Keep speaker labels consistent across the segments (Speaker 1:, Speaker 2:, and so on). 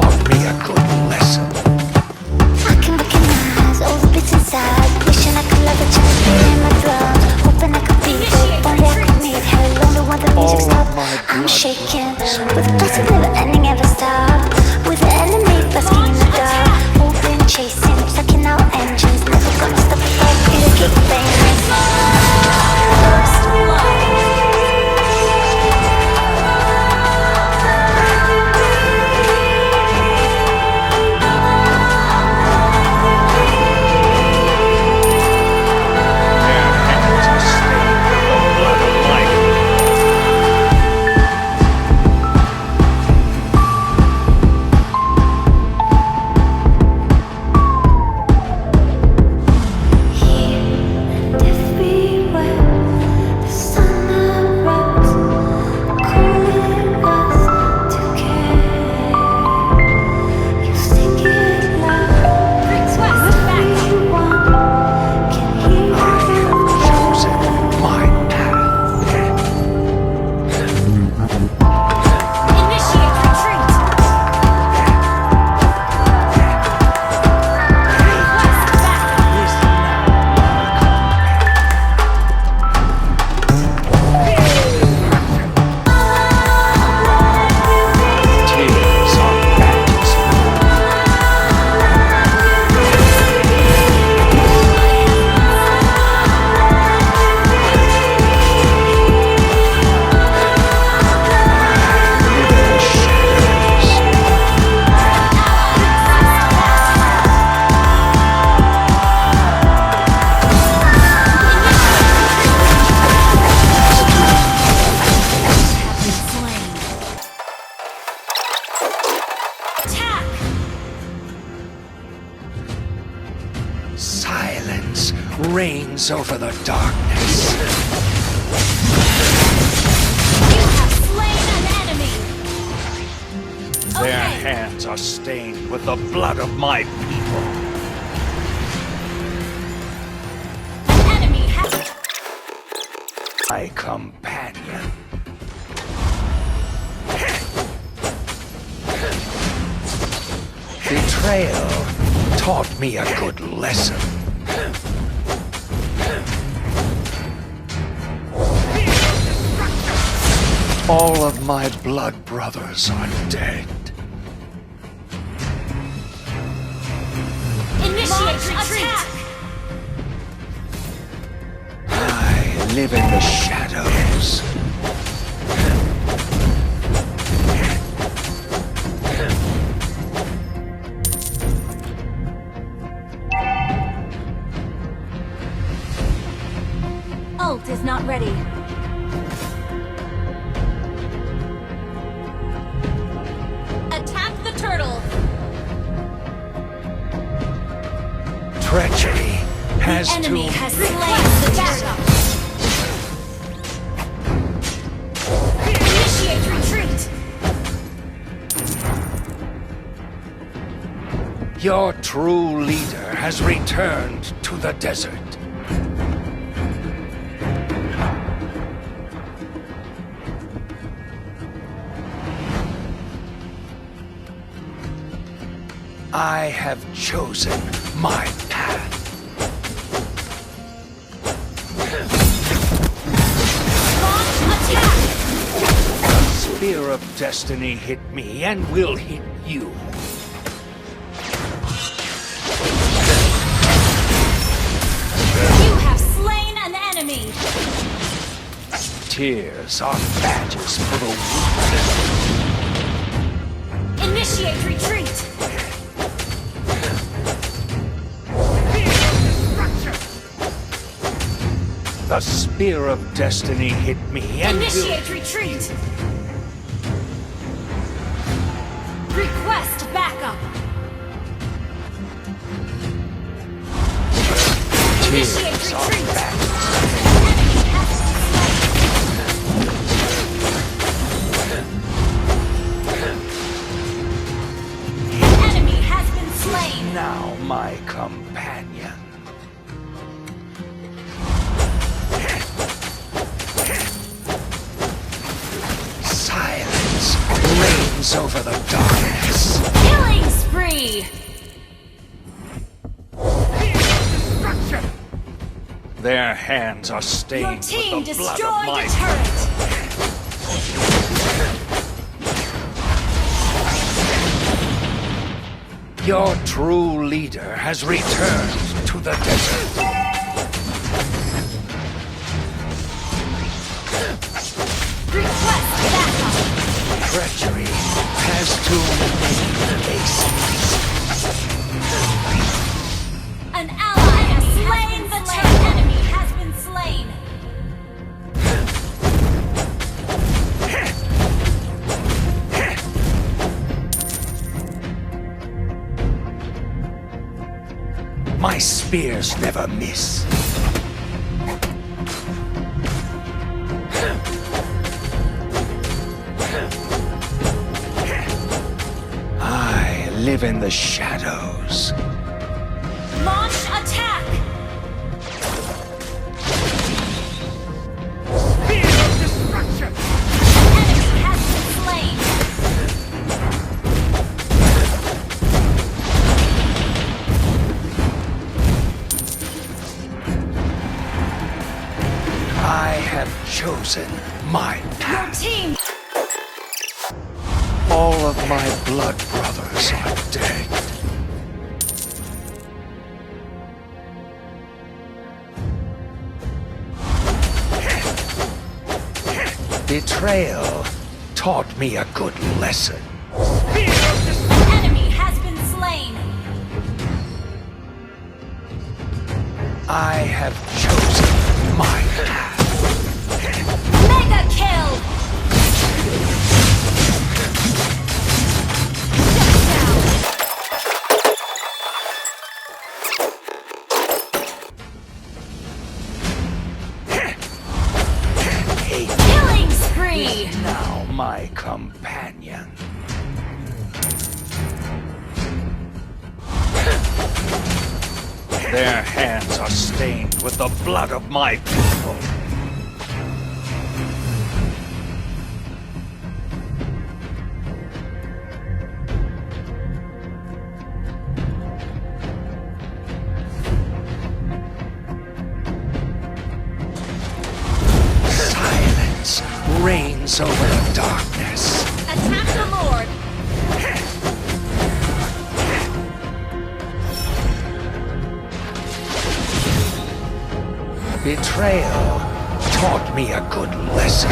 Speaker 1: taught me a good lesson.
Speaker 2: I can recognize all the bits inside. Wishing I could love a chance in my drums. Hoping I could be there. Don't walk with me. How long do want the music stop? I'm shaking with the thoughts of never ending, ever stop. With the enemy basking in the dark. Hoping, chasing, sucking out engines. Never gonna stop the fight. Gonna keep banging. First blood.
Speaker 1: Silence reigns over the darkness.
Speaker 3: You have slain an enemy!
Speaker 1: Their
Speaker 3: Okay.
Speaker 1: hands are stained with the blood of my people.
Speaker 3: An enemy has...
Speaker 1: My companion. Betrayal taught me a good lesson. All of my blood brothers are dead.
Speaker 3: Initiate retreat!
Speaker 1: I live in the shadows.
Speaker 3: Ult is not ready. Attack the turtle!
Speaker 1: Treachery has
Speaker 3: The enemy
Speaker 1: to...
Speaker 3: has slain the backup! Initiate retreat!
Speaker 1: Your true leader has returned to the desert. I have chosen my path.
Speaker 3: Launch attack!
Speaker 1: The spear of destiny hit me and will hit you.
Speaker 3: You have slain an enemy!
Speaker 1: Tears are badges for the weak.
Speaker 3: Initiate retreat!
Speaker 1: The spear of destiny hit me and
Speaker 3: Initiate retreat! Request backup! Initiate
Speaker 1: tears are
Speaker 3: retreat!
Speaker 1: badges.
Speaker 3: Enemy has been slain!
Speaker 1: Now my companion. Silence reigns over the darkness.
Speaker 3: Kill
Speaker 1: Their hands are
Speaker 3: Your
Speaker 1: stained
Speaker 3: team
Speaker 1: with the blood
Speaker 3: destroyed
Speaker 1: of my...
Speaker 3: a turret.
Speaker 1: Your true leader has returned to the desert.
Speaker 3: Request backup.
Speaker 1: Treachery has too many faces.
Speaker 3: An ally has slain the turret. Enemy has been slain.
Speaker 1: My spears never miss. I live in the shadows.
Speaker 3: Launch attack.
Speaker 1: Spear of destruction!
Speaker 3: Enemy has been slain.
Speaker 1: I have chosen my
Speaker 3: Your
Speaker 1: path.
Speaker 3: team.
Speaker 1: All of my blood brothers are dead. Betrayal taught me a good lesson.
Speaker 3: An enemy has been slain.
Speaker 1: I have chosen my path.
Speaker 3: Mega kill.
Speaker 1: Hate
Speaker 3: Killing spree.
Speaker 1: is now my companion. Their hands are stained with the blood of my people. Silence reigns over the darkness.
Speaker 3: Attack the Lord.
Speaker 1: Betrayal taught me a good lesson.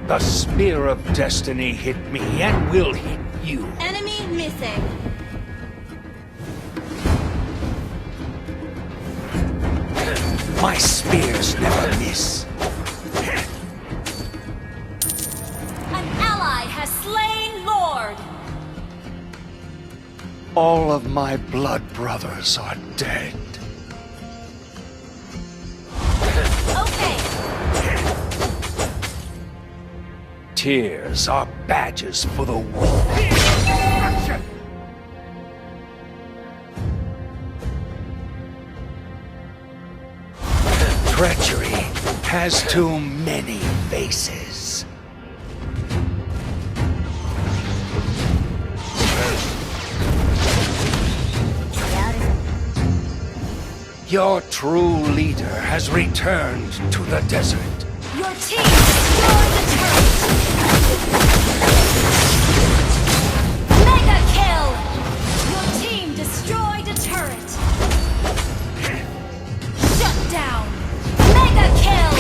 Speaker 1: The spear of destiny hit me and will hit you.
Speaker 3: Enemy missing.
Speaker 1: My spears never miss.
Speaker 3: An ally has slain Lord.
Speaker 1: All of my blood brothers are dead.
Speaker 3: Okay.
Speaker 1: Tears are badges for the weak. Treachery has too many faces. Your true leader has returned to the desert.
Speaker 3: Your team destroyed the turret. Mega kill. Your team destroyed a turret. Shut down. Mega kill.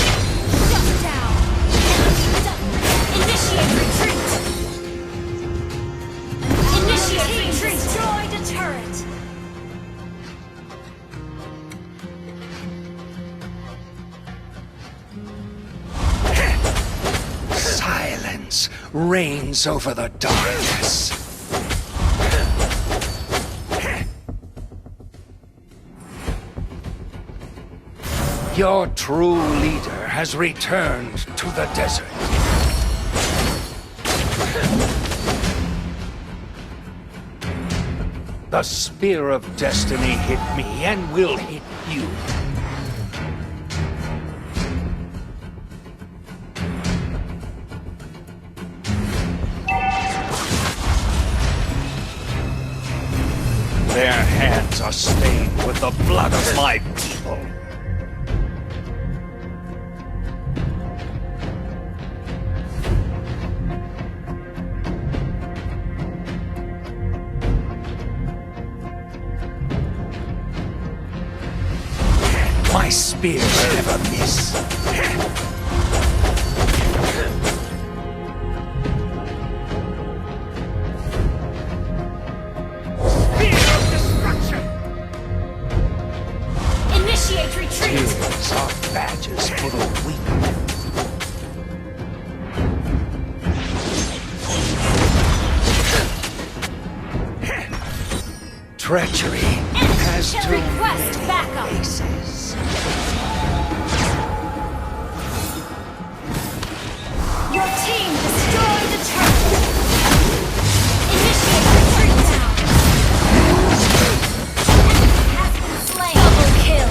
Speaker 3: Shut down. Initiate retreat. Initiate retreat. Destroyed a turret.
Speaker 1: Silence reigns over the darkness. Your true leader has returned to the desert. The spear of destiny hit me and will hit you. lands are stained with the blood of my people. My spear never miss.
Speaker 3: Initiate retreat!
Speaker 1: Tears are badges for the weak. Treachery has
Speaker 3: Enemy
Speaker 1: too
Speaker 3: can request
Speaker 1: many
Speaker 3: backup.
Speaker 1: faces.
Speaker 3: Your team destroyed the turret! Initiate retreat now! Enemy has been slain! Double kill!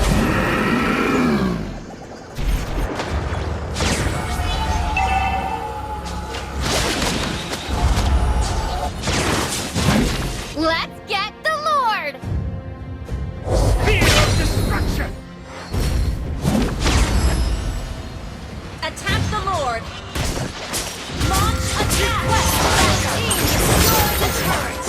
Speaker 3: Let's get the Lord!
Speaker 1: Spear of destruction!
Speaker 3: Attack the Lord! Launch attack! That team destroyed the turret!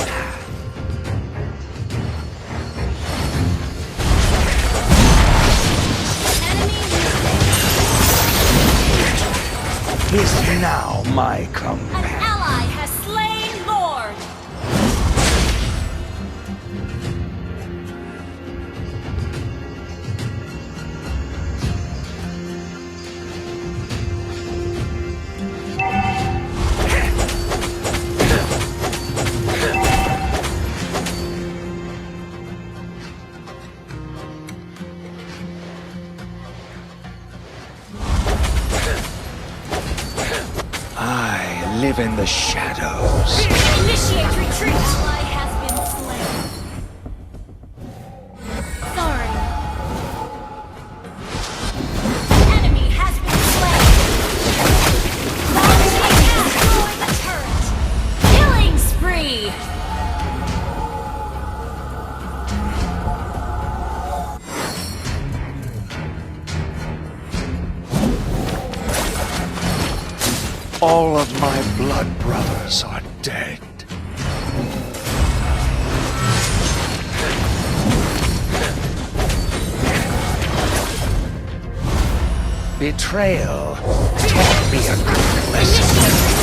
Speaker 3: Enemy
Speaker 1: Is now my
Speaker 3: An
Speaker 1: comeback.
Speaker 3: ally has slain Lord!
Speaker 1: I live in the shadows.
Speaker 3: Initiate retreat! Ally has been slain. Sorry. Enemy has been slain. Launching destroy the turret. Killing spree.
Speaker 1: All of my blood brothers are dead. Betrayal taught me a good lesson.